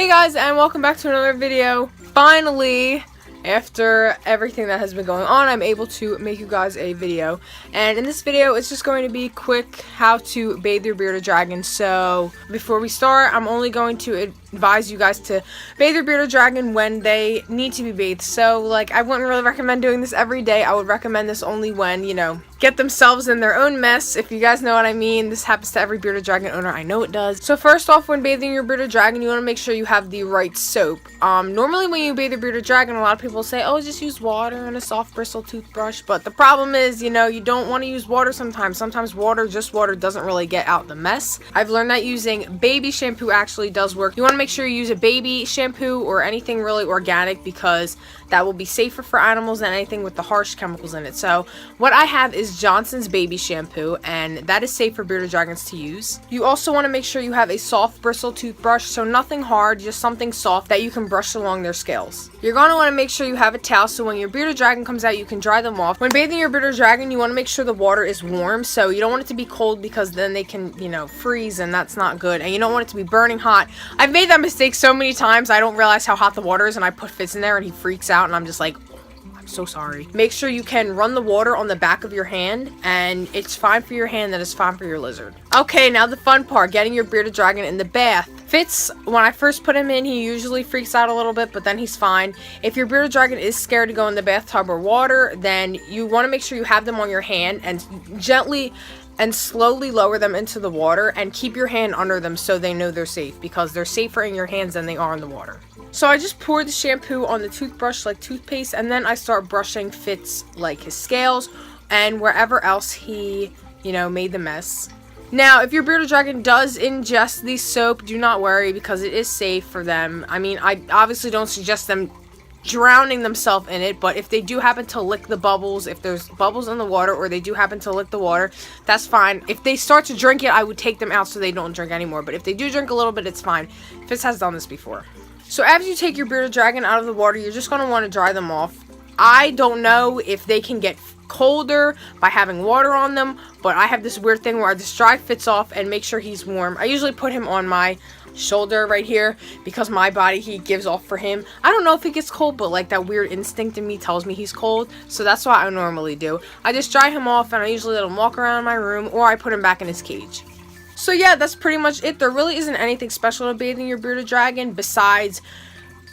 Hey guys, and welcome back to another video. Finally, after everything that has been going on, I'm able to make you guys a video. And in this video, it's just going to be quick how to bathe your bearded dragon. So before we start, I'm only going to advise you guys to bathe your bearded dragon when they need to be bathed. So like, I wouldn't really recommend doing this every day. I would recommend this only when, you know, get themselves in their own mess, if you guys know what I mean. This happens to every bearded dragon owner. I know it does. So first off, when bathing your bearded dragon, you want to make sure you have the right soap. Normally when you bathe your bearded dragon, a lot of people say, oh, just use water and a soft bristle toothbrush. But the problem is, you know, you don't want to use water sometimes. Sometimes just water doesn't really get out the mess. I've learned that using baby shampoo actually does work. You want to make sure you use a baby shampoo or anything really organic, because that will be safer for animals than anything with the harsh chemicals in it. So what I have is Johnson's baby shampoo, and that is safe for bearded dragons to use. You also want to make sure you have a soft bristle toothbrush, so nothing hard, just something soft that you can brush along their scales. You're going to want to make sure you have a towel, so when your bearded dragon comes out, you can dry them off. When bathing your bearded dragon, you want to make sure the water is warm, so you don't want it to be cold, because then they can, you know, freeze, and that's not good. And you don't want it to be burning hot. I've made that mistake so many times. I don't realize how hot the water is, and I put Fitz in there and he freaks out, and I'm just like, I'm so sorry. Make sure you can run the water on the back of your hand, and it's fine for your hand, that is fine for your lizard. Okay, now the fun part, getting your bearded dragon in the bath. Fitz, when I first put him in, he usually freaks out a little bit, but then he's fine. If your bearded dragon is scared to go in the bathtub or water, then you want to make sure you have them on your hand and gently and slowly lower them into the water, and keep your hand under them so they know they're safe, because they're safer in your hands than they are in the water. So I just pour the shampoo on the toothbrush like toothpaste, and then I start brushing Fitz, like his scales and wherever else he, you know, made the mess. Now, if your bearded dragon does ingest the soap, do not worry, because it is safe for them. I mean, I obviously don't suggest them drowning themselves in it, but if they do happen to lick the bubbles, if there's bubbles in the water, or they do happen to lick the water, that's fine. If they start to drink it, I would take them out so they don't drink anymore, but if they do drink a little bit, it's fine. Fitz has done this before. So after you take your bearded dragon out of the water, you're just going to want to dry them off. I don't know if they can get colder by having water on them, but I have this weird thing where I just dry Fitz off and make sure he's warm. I usually put him on my shoulder right here, because my body heat gives off for him. I don't know if he gets cold, but like that weird instinct in me tells me he's cold, so that's what I normally do. I just dry him off, and I usually let him walk around my room, or I put him back in his cage. So yeah, that's pretty much it. There really isn't anything special to bathing your bearded dragon, besides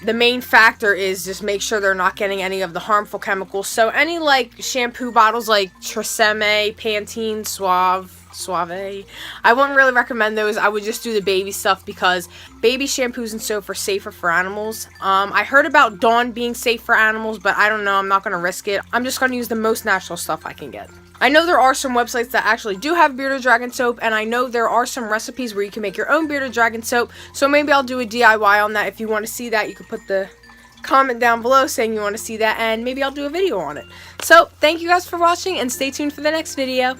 the main factor is just make sure they're not getting any of the harmful chemicals. So any like shampoo bottles like Tresemme, Pantene, Suave, I wouldn't really recommend those. I would just do the baby stuff, because baby shampoos and soap are safer for animals. I heard about Dawn being safe for animals, but I don't know. I'm not going to risk it. I'm just going to use the most natural stuff I can get. I know there are some websites that actually do have bearded dragon soap, and I know there are some recipes where you can make your own bearded dragon soap, so maybe I'll do a DIY on that. If you want to see that, you can put the comment down below saying you want to see that, and maybe I'll do a video on it. So, thank you guys for watching, and stay tuned for the next video.